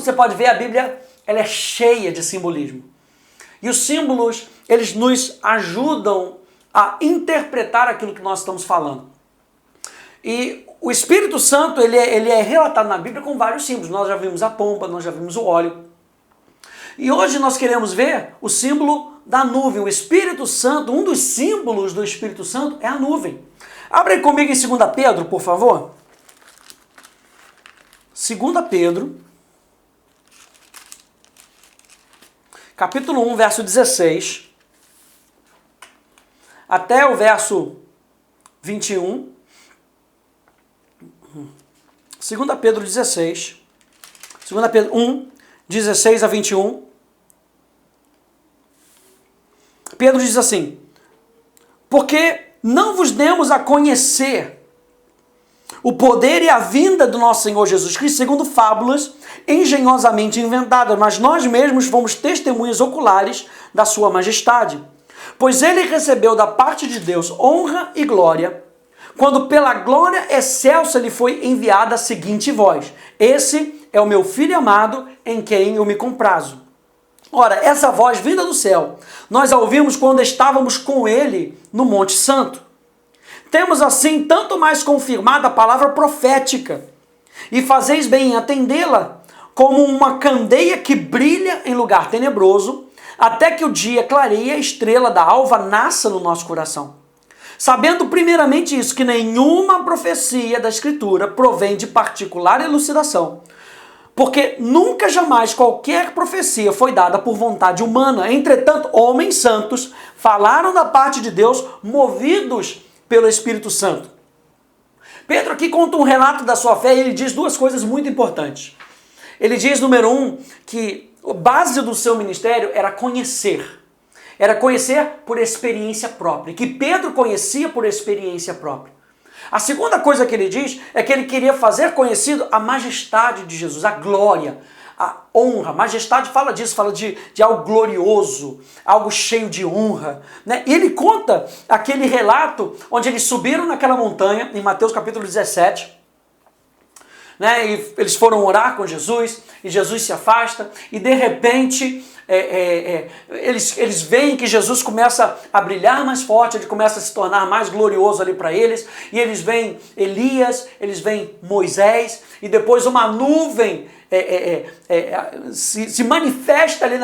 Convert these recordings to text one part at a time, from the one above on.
você pode ver, a Bíblia ela é cheia de simbolismo. E os símbolos, eles nos ajudam a interpretar aquilo que nós estamos falando. E o Espírito Santo, ele é relatado na Bíblia com vários símbolos. Nós já vimos a pomba, nós já vimos o óleo. E hoje nós queremos ver o símbolo da nuvem. O Espírito Santo, um dos símbolos do Espírito Santo é a nuvem. Abre aí comigo em 2 Pedro, por favor. 2 Pedro, capítulo 1, verso 16, até o verso 21. 2 Pedro 16, 2 Pedro 1, 16 a 21. Pedro diz assim: porque não vos demos a conhecer o poder e a vinda do nosso Senhor Jesus Cristo segundo fábulas engenhosamente inventadas, mas nós mesmos fomos testemunhas oculares da sua majestade. Pois ele recebeu da parte de Deus honra e glória, quando pela glória excelsa lhe foi enviada a seguinte voz: esse é o meu Filho amado, em quem eu me comprazo. Ora, essa voz vinda do céu, nós a ouvimos quando estávamos com ele no Monte Santo. Temos assim tanto mais confirmada a palavra profética, e fazeis bem em atendê-la, como uma candeia que brilha em lugar tenebroso, até que o dia clareie, a estrela da alva nasça no nosso coração. Sabendo primeiramente isso, que nenhuma profecia da Escritura provém de particular elucidação, porque nunca jamais qualquer profecia foi dada por vontade humana. Entretanto, homens santos falaram da parte de Deus, movidos pelo Espírito Santo. Pedro aqui conta um relato da sua fé e ele diz duas coisas muito importantes. Ele diz, número 1, que a base do seu ministério era conhecer. Era conhecer por experiência própria, que Pedro conhecia por experiência própria. A segunda coisa que ele diz é que ele queria fazer conhecido a majestade de Jesus, a glória, a honra. Majestade fala disso, fala de algo glorioso, algo cheio de honra, né? E ele conta aquele relato onde eles subiram naquela montanha, em Mateus capítulo 17, né? E eles foram orar com Jesus, e Jesus se afasta, e de repente eles veem que Jesus começa a brilhar mais forte, ele começa a se tornar mais glorioso ali para eles, e eles veem Elias, eles veem Moisés, e depois uma nuvem se manifesta ali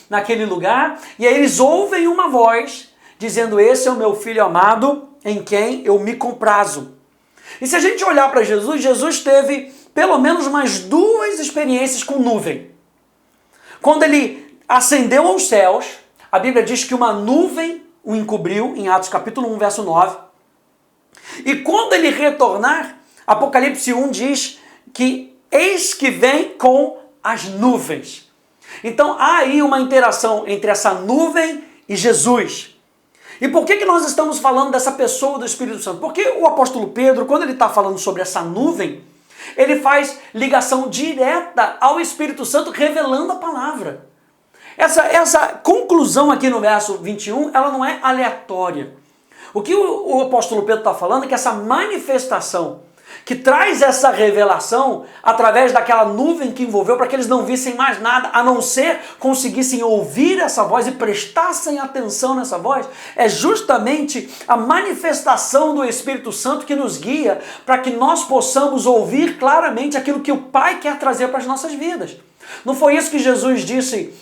naquele lugar, e aí eles ouvem uma voz dizendo: esse é o meu Filho amado, em quem eu me comprazo. E se a gente olhar para Jesus, Jesus teve pelo menos mais duas experiências com nuvem. Quando ele ascendeu aos céus, a Bíblia diz que uma nuvem o encobriu, em Atos capítulo 1, verso 9. E quando ele retornar, Apocalipse 1 diz que eis que vem com as nuvens. Então há aí uma interação entre essa nuvem e Jesus. E por que nós estamos falando dessa pessoa do Espírito Santo? Porque o apóstolo Pedro, quando ele está falando sobre essa nuvem, ele faz ligação direta ao Espírito Santo revelando a palavra. Essa conclusão aqui no verso 21, ela não é aleatória. O que o apóstolo Pedro está falando é que essa manifestação que traz essa revelação através daquela nuvem que envolveu, para que eles não vissem mais nada, a não ser conseguissem ouvir essa voz e prestassem atenção nessa voz, é justamente a manifestação do Espírito Santo que nos guia para que nós possamos ouvir claramente aquilo que o Pai quer trazer para as nossas vidas. Não foi isso que Jesus disse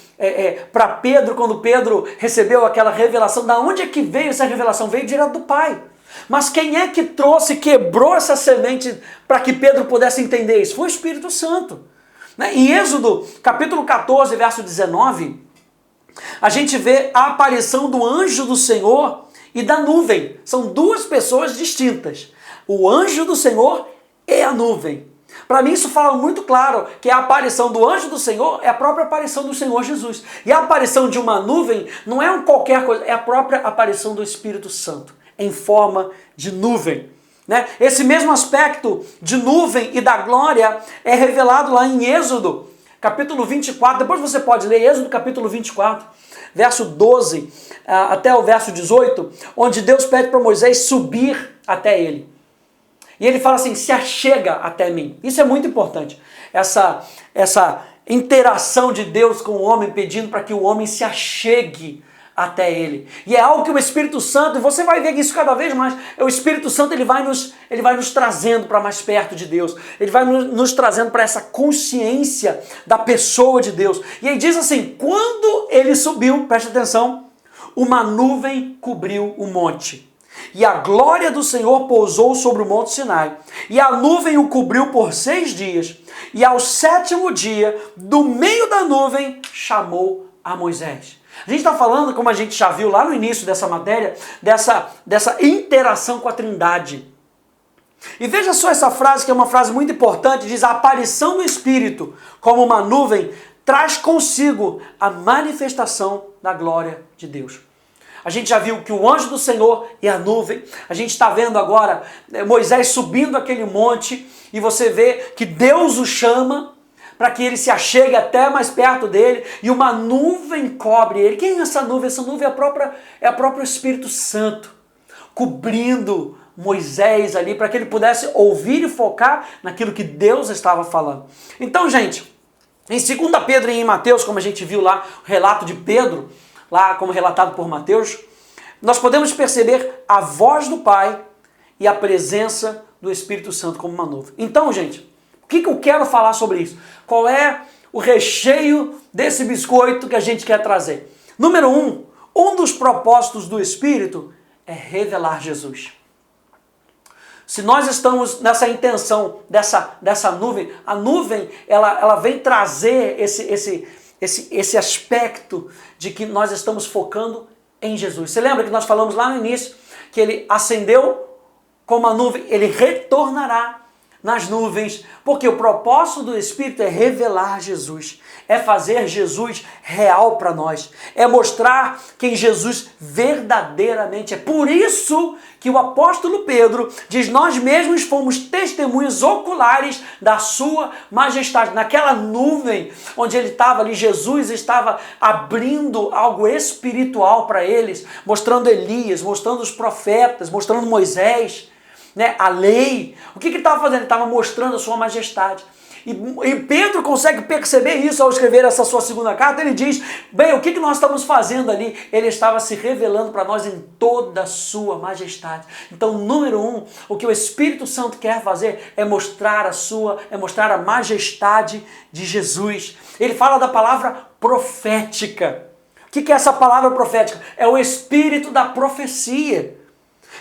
para Pedro, quando Pedro recebeu aquela revelação? Da onde é que veio essa revelação? Veio direto do Pai. Mas quem é que trouxe, quebrou essa semente para que Pedro pudesse entender isso? Foi o Espírito Santo. Né? Em Êxodo, capítulo 14, verso 19, a gente vê a aparição do anjo do Senhor e da nuvem. São duas pessoas distintas. O anjo do Senhor e a nuvem. Para mim isso fala muito claro que a aparição do anjo do Senhor é a própria aparição do Senhor Jesus. E a aparição de uma nuvem não é qualquer coisa, é a própria aparição do Espírito Santo, em forma de nuvem. Né? Esse mesmo aspecto de nuvem e da glória é revelado lá em Êxodo, capítulo 24. Depois você pode ler Êxodo, capítulo 24, verso 12 até o verso 18, onde Deus pede para Moisés subir até ele. E ele fala assim: se achega até mim. Isso é muito importante. Essa interação de Deus com o homem, pedindo para que o homem se achegue até ele. E é algo que o Espírito Santo, e você vai ver isso cada vez mais, o Espírito Santo ele vai nos trazendo para mais perto de Deus, ele vai nos trazendo para essa consciência da pessoa de Deus. E aí diz assim, quando ele subiu, preste atenção, uma nuvem cobriu o monte, e a glória do Senhor pousou sobre o monte Sinai, e a nuvem o cobriu por 6 dias, e ao 7º dia, do meio da nuvem, chamou a Moisés. A gente está falando, como a gente já viu lá no início dessa matéria, dessa interação com a Trindade. E veja só essa frase, que é uma frase muito importante, diz: a aparição do Espírito, como uma nuvem, traz consigo a manifestação da glória de Deus. A gente já viu que o anjo do Senhor e a nuvem, a gente está vendo agora Moisés subindo aquele monte, e você vê que Deus o chama para que ele se achegue até mais perto dele, e uma nuvem cobre ele. Quem é essa nuvem? Essa nuvem é o próprio Espírito Santo, cobrindo Moisés ali, para que ele pudesse ouvir e focar naquilo que Deus estava falando. Então, gente, em 2 Pedro e em Mateus, como a gente viu lá, o relato de Pedro, lá como relatado por Mateus, nós podemos perceber a voz do Pai e a presença do Espírito Santo como uma nuvem. Então, gente, o que eu quero falar sobre isso? Qual é o recheio desse biscoito que a gente quer trazer? Número 1, um dos propósitos do Espírito é revelar Jesus. Se nós estamos nessa intenção dessa nuvem, a nuvem ela vem trazer esse aspecto de que nós estamos focando em Jesus. Você lembra que nós falamos lá no início que ele ascendeu como a nuvem, ele retornará nas nuvens, porque o propósito do Espírito é revelar Jesus, é fazer Jesus real para nós, é mostrar quem Jesus verdadeiramente é. Por isso que o apóstolo Pedro diz: nós mesmos fomos testemunhas oculares da sua majestade. Naquela nuvem onde ele estava ali, Jesus estava abrindo algo espiritual para eles, mostrando Elias, mostrando os profetas, mostrando Moisés, a lei. O que ele estava fazendo? Ele estava mostrando a sua majestade. E Pedro consegue perceber isso ao escrever essa sua segunda carta. Ele diz: bem, o que nós estamos fazendo ali? Ele estava se revelando para nós em toda a sua majestade. Então, número 1, o que o Espírito Santo quer fazer é mostrar a majestade de Jesus. Ele fala da palavra profética. O que é essa palavra profética? É o Espírito da profecia,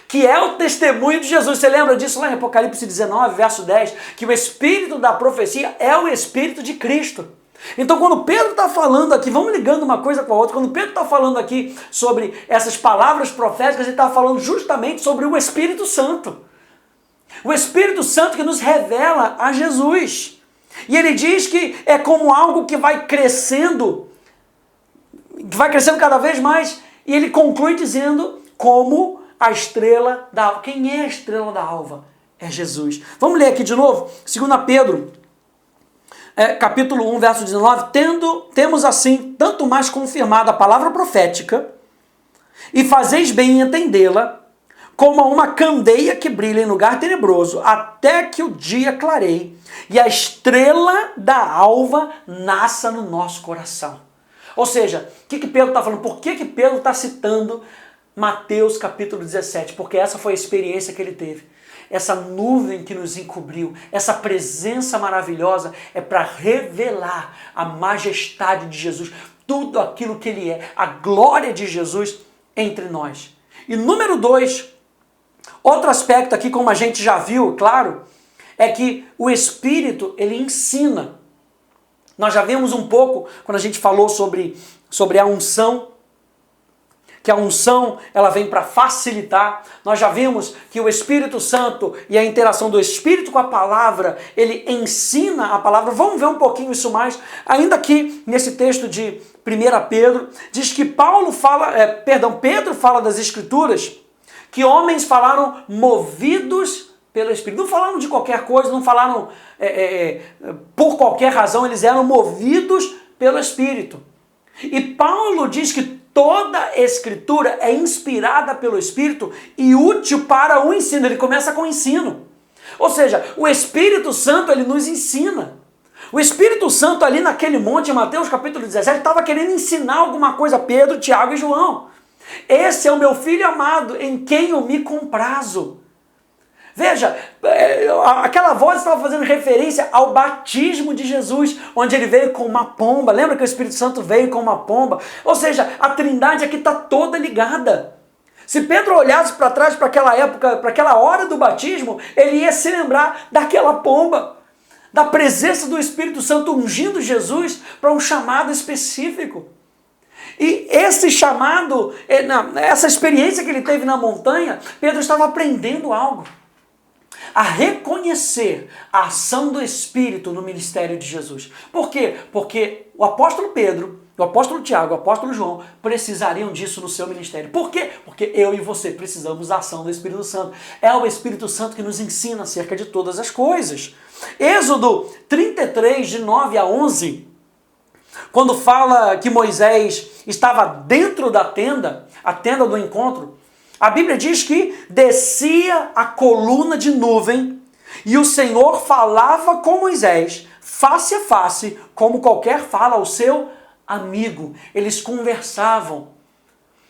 que é o testemunho de Jesus. Você lembra disso lá em Apocalipse 19, verso 10, que o Espírito da profecia é o Espírito de Cristo. Então, quando Pedro está falando aqui, vamos ligando uma coisa com a outra, quando Pedro está falando aqui sobre essas palavras proféticas, ele está falando justamente sobre o Espírito Santo. O Espírito Santo que nos revela a Jesus. E ele diz que é como algo que vai crescendo cada vez mais, e ele conclui dizendo como a estrela da alva. Quem é a estrela da alva? É Jesus. Vamos ler aqui de novo, 2 Pedro, capítulo 1, verso 19. Temos assim tanto mais confirmada a palavra profética, e fazeis bem em entendê-la, como uma candeia que brilha em lugar tenebroso, até que o dia clareie, e a estrela da alva nasça no nosso coração. Ou seja, o que Pedro está falando? Por que Pedro está citando Mateus capítulo 17, porque essa foi a experiência que ele teve. Essa nuvem que nos encobriu, essa presença maravilhosa é para revelar a majestade de Jesus, tudo aquilo que ele é, a glória de Jesus entre nós. E número 2, outro aspecto aqui, como a gente já viu, claro, é que o Espírito, ele ensina. Nós já vimos um pouco, quando a gente falou sobre a unção, que a unção ela vem para facilitar. Nós já vimos que o Espírito Santo e a interação do Espírito com a palavra, ele ensina a palavra. Vamos ver um pouquinho isso mais. Ainda aqui nesse texto de 1 Pedro, diz que Pedro fala das Escrituras, que homens falaram movidos pelo Espírito. Não falaram de qualquer coisa, não falaram por qualquer razão, eles eram movidos pelo Espírito. E Paulo diz que toda a Escritura é inspirada pelo Espírito e útil para o ensino. Ele começa com o ensino. Ou seja, o Espírito Santo ele nos ensina. O Espírito Santo ali naquele monte, em Mateus capítulo 17, estava querendo ensinar alguma coisa a Pedro, Tiago e João. Esse é o meu filho amado, em quem eu me comprazo. Veja, aquela voz estava fazendo referência ao batismo de Jesus, onde ele veio com uma pomba. Lembra que o Espírito Santo veio com uma pomba? Ou seja, a Trindade aqui está toda ligada. Se Pedro olhasse para trás, para aquela época, para aquela hora do batismo, ele ia se lembrar daquela pomba, da presença do Espírito Santo ungindo Jesus para um chamado específico. E esse chamado, essa experiência que ele teve na montanha, Pedro estava aprendendo algo. A reconhecer a ação do Espírito no ministério de Jesus. Por quê? Porque o apóstolo Pedro, o apóstolo Tiago, o apóstolo João precisariam disso no seu ministério. Por quê? Porque eu e você precisamos da ação do Espírito Santo. É o Espírito Santo que nos ensina acerca de todas as coisas. Êxodo 33, de 9 a 11, quando fala que Moisés estava dentro da tenda, a tenda do encontro, a Bíblia diz que descia a coluna de nuvem e o Senhor falava com Moisés, face a face, como qualquer fala ao seu amigo. Eles conversavam.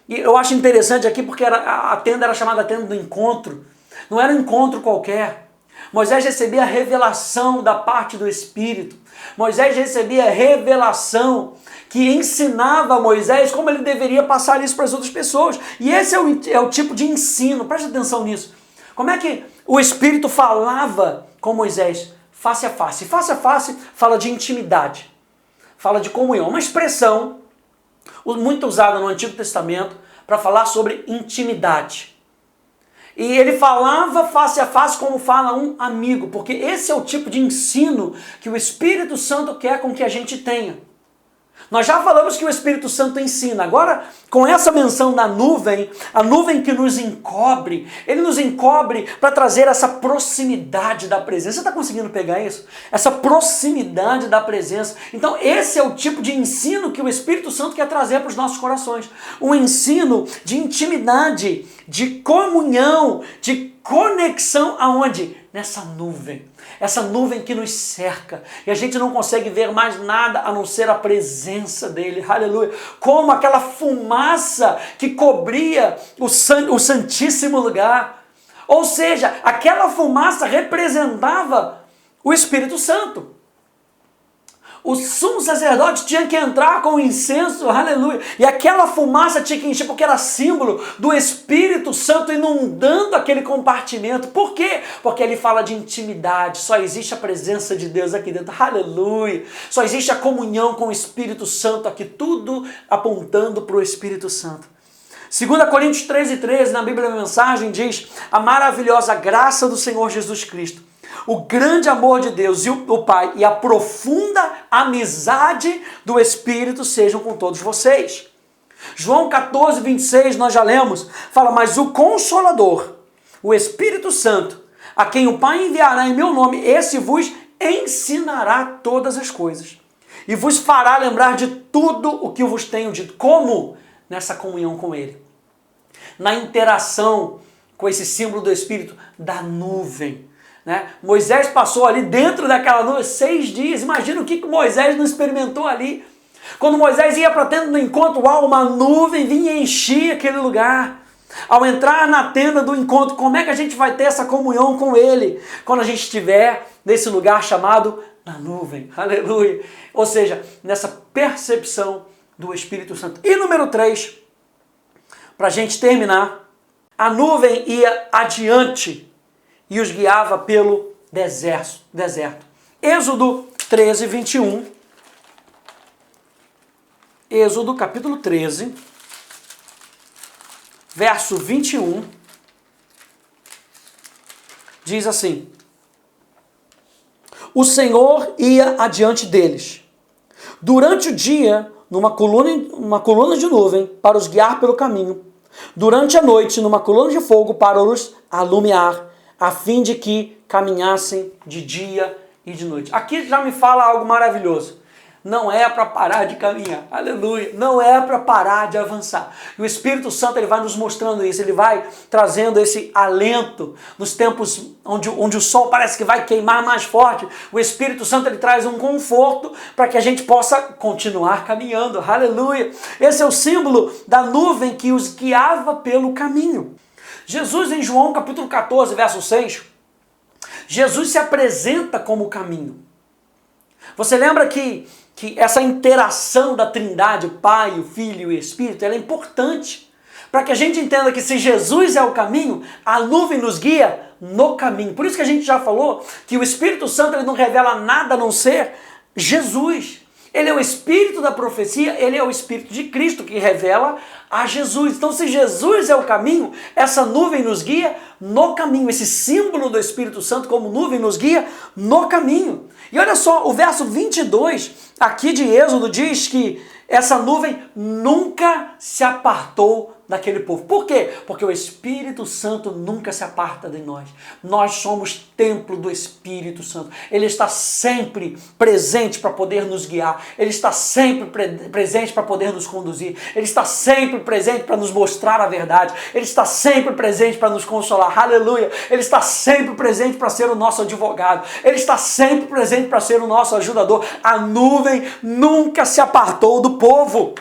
E eu acho interessante aqui porque a tenda era chamada tenda do encontro. Não era um encontro qualquer. Moisés recebia a revelação da parte do Espírito. Moisés recebia a revelação que ensinava a Moisés como ele deveria passar isso para as outras pessoas. E esse é o tipo de ensino, preste atenção nisso. Como é que o Espírito falava com Moisés? Face a face. Face a face fala de intimidade, fala de comunhão. Uma expressão muito usada no Antigo Testamento para falar sobre intimidade. E ele falava face a face como fala um amigo, porque esse é o tipo de ensino que o Espírito Santo quer com que a gente tenha. Nós já falamos que o Espírito Santo ensina. Agora, com essa menção da nuvem, a nuvem que nos encobre, ele nos encobre para trazer essa proximidade da presença. Você está conseguindo pegar isso? Essa proximidade da presença. Então, esse é o tipo de ensino que o Espírito Santo quer trazer para os nossos corações. Um ensino de intimidade, de comunhão, de conexão aonde? Nessa nuvem. Essa nuvem que nos cerca. E a gente não consegue ver mais nada a não ser a presença dele. Aleluia. Como aquela fumaça que cobria o santíssimo lugar. Ou seja, aquela fumaça representava o Espírito Santo. O sumo sacerdote tinha que entrar com o incenso, aleluia, e aquela fumaça tinha que encher, porque era símbolo do Espírito Santo inundando aquele compartimento. Por quê? Porque ele fala de intimidade, só existe a presença de Deus aqui dentro, aleluia, só existe a comunhão com o Espírito Santo aqui, tudo apontando para o Espírito Santo. 2 Coríntios 13, na Bíblia da Mensagem, diz: a maravilhosa graça do Senhor Jesus Cristo, o grande amor de Deus e o Pai e a profunda amizade do Espírito sejam com todos vocês. João 14, 26, nós já lemos, fala: mas o Consolador, o Espírito Santo, a quem o Pai enviará em meu nome, esse vos ensinará todas as coisas e vos fará lembrar de tudo o que eu vos tenho dito. Como? Nessa comunhão com Ele, na interação com esse símbolo do Espírito, da nuvem. Né? Moisés passou ali dentro daquela nuvem 6 dias. Imagina o que Moisés não experimentou ali. Quando Moisés ia para a tenda do encontro, uma nuvem vinha e enchia aquele lugar. Ao entrar na tenda do encontro, como é que a gente vai ter essa comunhão com Ele? Quando a gente estiver nesse lugar chamado na nuvem. Aleluia. Ou seja, nessa percepção do Espírito Santo. E número 3, para a gente terminar, a nuvem ia adiante e os guiava pelo deserto. Êxodo 13, 21. Êxodo capítulo 13, verso 21, diz assim: o Senhor ia adiante deles, durante o dia, numa coluna de nuvem, para os guiar pelo caminho, durante a noite, numa coluna de fogo, para os alumiar, a fim de que caminhassem de dia e de noite. Aqui já me fala algo maravilhoso. não é para parar de caminhar, aleluia, não é para parar de avançar. E o Espírito Santo ele vai nos mostrando isso, ele vai trazendo esse alento nos tempos onde o sol parece que vai queimar mais forte. O Espírito Santo ele traz um conforto para que a gente possa continuar caminhando, aleluia. Esse é o símbolo da nuvem que os guiava pelo caminho. Jesus em João capítulo 14, verso 6, Jesus se apresenta como o caminho. Você lembra que essa interação da Trindade, o Pai, o Filho e o Espírito, ela é importante para que a gente entenda que se Jesus é o caminho, a nuvem nos guia no caminho. Por isso que a gente já falou que o Espírito Santo ele não revela nada a não ser Jesus. Ele é o Espírito da profecia, ele é o Espírito de Cristo que revela a Jesus. Então, se Jesus é o caminho, essa nuvem nos guia no caminho. Esse símbolo do Espírito Santo como nuvem nos guia no caminho. E olha só, o verso 22 aqui de Êxodo diz que essa nuvem nunca se apartou daquele povo. Por quê? Porque o Espírito Santo nunca se aparta de nós. Nós somos templo do Espírito Santo. Ele está sempre presente para poder nos guiar. Ele está sempre presente para poder nos conduzir. Ele está sempre presente para nos mostrar a verdade. Ele está sempre presente para nos consolar. Aleluia! Ele está sempre presente para ser o nosso advogado. Ele está sempre presente para ser o nosso ajudador. A nuvem nunca se apartou do povo.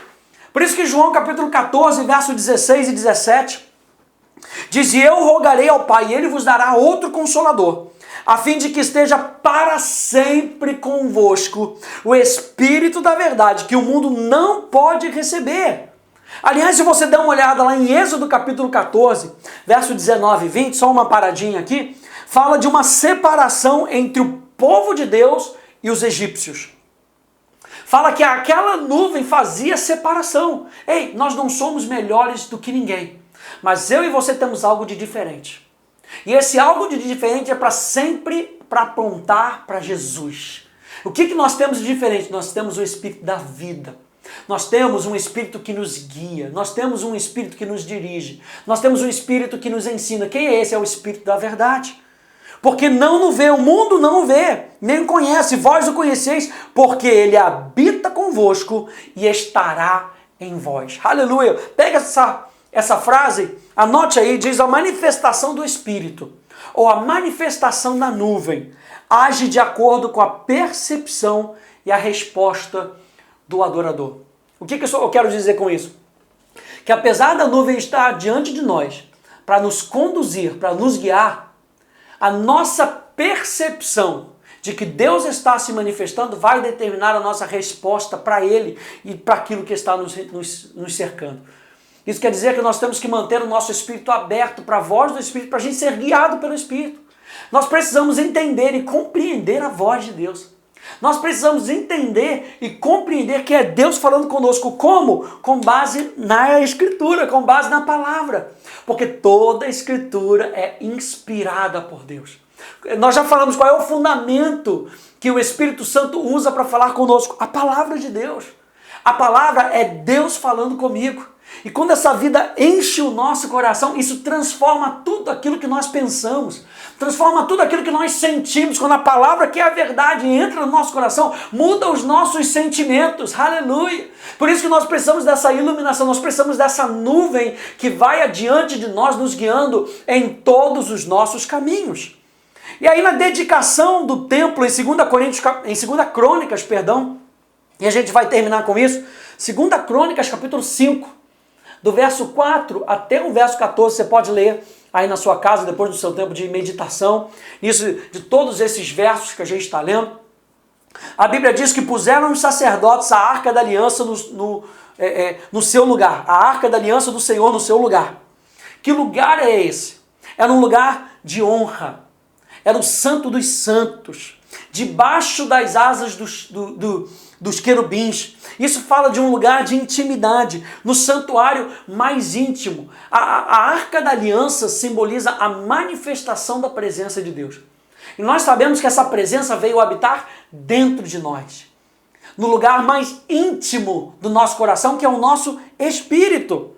Por isso que João capítulo 14, verso 16 e 17, diz: e eu rogarei ao Pai, e ele vos dará outro consolador, a fim de que esteja para sempre convosco o Espírito da verdade, que o mundo não pode receber. Aliás, se você der uma olhada lá em Êxodo capítulo 14, verso 19 e 20, só uma paradinha aqui, fala de uma separação entre o povo de Deus e os egípcios. Fala que aquela nuvem fazia separação. Ei, nós não somos melhores do que ninguém, mas eu e você temos algo de diferente. E esse algo de diferente é para sempre para apontar para Jesus. O que nós temos de diferente? Nós temos o Espírito da vida. Nós temos um Espírito que nos guia. Nós temos um Espírito que nos dirige. Nós temos um Espírito que nos ensina. Quem é esse? É o Espírito da verdade. Porque não o vê, o mundo não o vê, nem o conhece, vós o conheceis, porque ele habita convosco e estará em vós. Aleluia! Pega essa frase, anote aí, diz: a manifestação do Espírito, ou a manifestação da nuvem, age de acordo com a percepção e a resposta do adorador. O que eu quero dizer com isso? Que apesar da nuvem estar diante de nós, para nos conduzir, para nos guiar, a nossa percepção de que Deus está se manifestando vai determinar a nossa resposta para Ele e para aquilo que está nos cercando. Isso quer dizer que nós temos que manter o nosso espírito aberto para a voz do Espírito, para a gente ser guiado pelo Espírito. Nós precisamos entender e compreender a voz de Deus. Nós precisamos entender e compreender que é Deus falando conosco. Como? Com base na Escritura, com base na palavra. Porque toda a Escritura é inspirada por Deus. Nós já falamos qual é o fundamento que o Espírito Santo usa para falar conosco. A palavra de Deus. A palavra é Deus falando comigo. E quando essa vida enche o nosso coração, isso transforma tudo aquilo que nós pensamos, transforma tudo aquilo que nós sentimos. Quando a palavra, que é a verdade, entra no nosso coração, muda os nossos sentimentos, aleluia. Por isso que nós precisamos dessa iluminação, nós precisamos dessa nuvem que vai adiante de nós, nos guiando em todos os nossos caminhos. E aí na dedicação do templo, em 2 Crônicas, e a gente vai terminar com isso, 2 Crônicas capítulo 5, do verso 4 até o verso 14, você pode ler aí na sua casa, depois do seu tempo de meditação, isso, de todos esses versos que a gente está lendo. A Bíblia diz que puseram os sacerdotes a arca da aliança no seu lugar, a arca da aliança do Senhor no seu lugar. Que lugar é esse? Era um lugar de honra, era o santo dos santos, debaixo das asas dos querubins. Isso fala de um lugar de intimidade, no santuário mais íntimo. A arca da aliança simboliza a manifestação da presença de Deus. E nós sabemos que essa presença veio habitar dentro de nós, no lugar mais íntimo do nosso coração, que é o nosso espírito.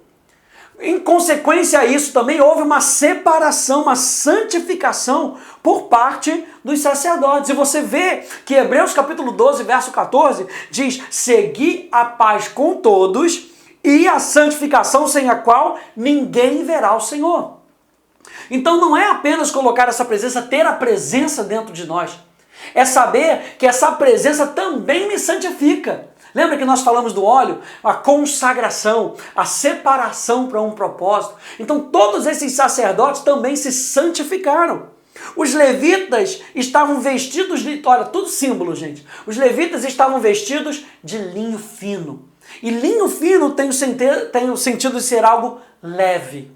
Em consequência a isso também houve uma separação, uma santificação por parte dos sacerdotes. E você vê que Hebreus capítulo 12, verso 14, diz: segui a paz com todos e a santificação sem a qual ninguém verá o Senhor. Então não é apenas colocar essa presença, ter a presença dentro de nós. É saber que essa presença também me santifica. Lembra que nós falamos do óleo? A consagração, a separação para um propósito. Então todos esses sacerdotes também se santificaram. Os levitas estavam vestidos de... Olha, tudo símbolo, gente. Os levitas estavam vestidos de linho fino. E linho fino tem o sentido de ser algo leve,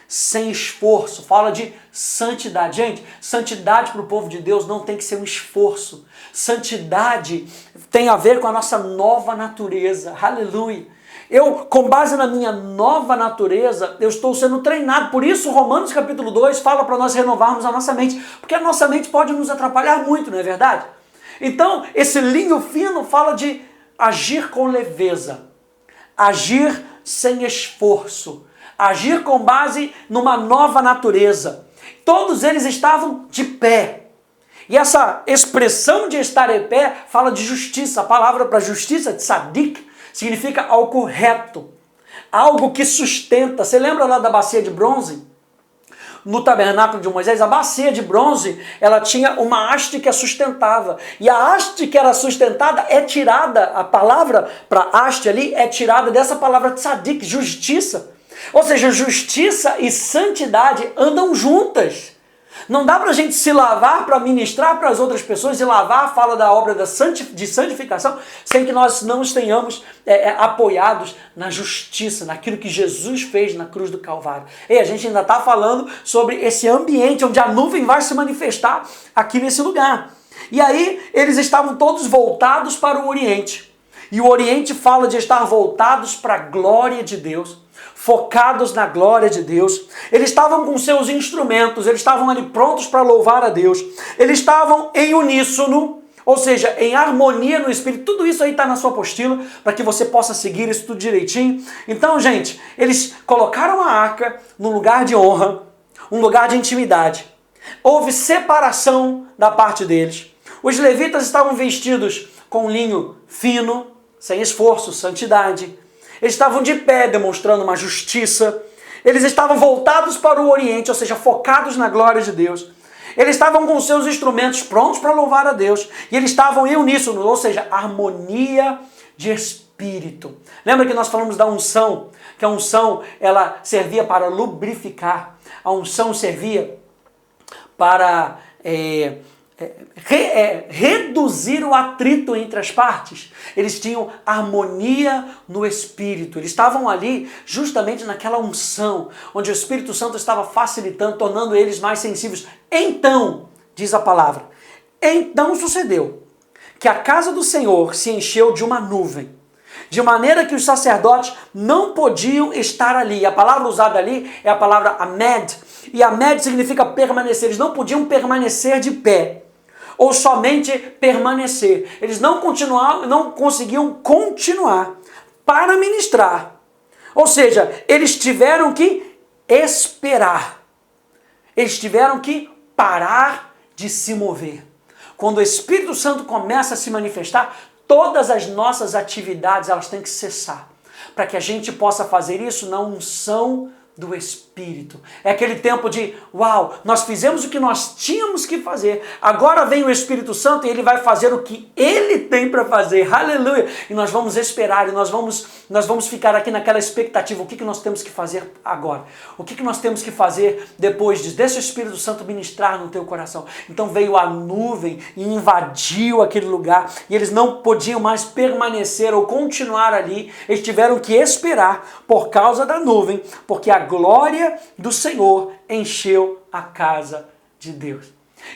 sem esforço. Fala de santidade. Gente, santidade para o povo de Deus não tem que ser um esforço. Santidade tem a ver com a nossa nova natureza. Aleluia. Eu, com base na minha nova natureza, eu estou sendo treinado. Por isso, Romanos capítulo 2 fala para nós renovarmos a nossa mente. Porque a nossa mente pode nos atrapalhar muito, não é verdade? Então, esse linho fino fala de agir com leveza. Agir sem esforço. Agir com base numa nova natureza. Todos eles estavam de pé. E essa expressão de estar em pé fala de justiça. A palavra para justiça, tzadik, significa algo reto, algo que sustenta. Você lembra lá da bacia de bronze? No tabernáculo de Moisés, a bacia de bronze, ela tinha uma haste que a sustentava. E a haste que era sustentada é tirada, a palavra para haste ali é tirada dessa palavra tzadik, justiça. Ou seja, justiça e santidade andam juntas. Não dá para a gente se lavar para ministrar para as outras pessoas, e lavar fala da obra de santificação, sem que nós não tenhamos apoiados na justiça, naquilo que Jesus fez na cruz do Calvário. E a gente ainda está falando sobre esse ambiente onde a nuvem vai se manifestar aqui nesse lugar. E aí eles estavam todos voltados para o Oriente. E o Oriente fala de estar voltados para a glória de Deus, focados na glória de Deus. Eles estavam com seus instrumentos, eles estavam ali prontos para louvar a Deus. Eles estavam em uníssono, ou seja, em harmonia no Espírito. Tudo isso aí está na sua apostila, para que você possa seguir isso tudo direitinho. Então, gente, eles colocaram a arca num lugar de honra, um lugar de intimidade. Houve separação da parte deles. Os levitas estavam vestidos com linho fino, sem esforço, santidade. Eles estavam de pé, demonstrando uma justiça. Eles estavam voltados para o Oriente, ou seja, focados na glória de Deus. Eles estavam com seus instrumentos prontos para louvar a Deus. E eles estavam em uníssono, ou seja, harmonia de espírito. Lembra que nós falamos da unção? Que a unção, ela servia para lubrificar. A unção servia para reduzir o atrito entre as partes. Eles tinham harmonia no Espírito. Eles estavam ali justamente naquela unção, onde o Espírito Santo estava facilitando, tornando eles mais sensíveis. Então, diz a palavra, então sucedeu que a casa do Senhor se encheu de uma nuvem, de maneira que os sacerdotes não podiam estar ali. A palavra usada ali é a palavra amed, e amed significa permanecer. Eles não podiam permanecer de pé, ou somente permanecer. Eles não conseguiam continuar para ministrar. Ou seja, eles tiveram que esperar. Eles tiveram que parar de se mover. Quando o Espírito Santo começa a se manifestar, todas as nossas atividades elas têm que cessar, para que a gente possa fazer isso na unção do Espírito. É aquele tempo de, uau, nós fizemos o que nós tínhamos que fazer, agora vem o Espírito Santo e ele vai fazer o que ele tem para fazer, aleluia, e nós vamos esperar, e nós vamos ficar aqui naquela expectativa, o que nós temos que fazer agora, o que nós temos que fazer depois desse Espírito Santo ministrar no teu coração. Então veio a nuvem e invadiu aquele lugar, e eles não podiam mais permanecer ou continuar ali, eles tiveram que esperar por causa da nuvem, porque a glória do Senhor encheu a casa de Deus.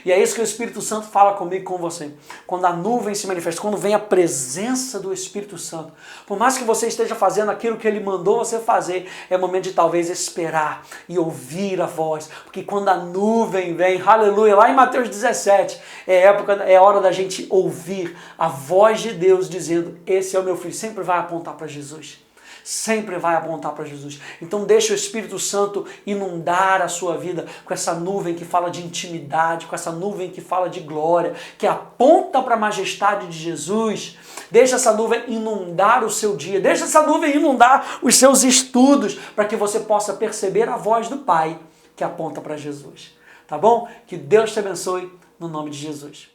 E é isso que o Espírito Santo fala comigo e com você. Quando a nuvem se manifesta, quando vem a presença do Espírito Santo, por mais que você esteja fazendo aquilo que ele mandou você fazer, é momento de talvez esperar e ouvir a voz. Porque quando a nuvem vem, aleluia, lá em Mateus 17, é hora da gente ouvir a voz de Deus dizendo, esse é o meu filho, sempre vai apontar para Jesus. sempre vai apontar para Jesus. Então deixa o Espírito Santo inundar a sua vida com essa nuvem que fala de intimidade, com essa nuvem que fala de glória, que aponta para a majestade de Jesus. Deixa essa nuvem inundar o seu dia, deixa essa nuvem inundar os seus estudos, para que você possa perceber a voz do Pai que aponta para Jesus. Tá bom? Que Deus te abençoe no nome de Jesus.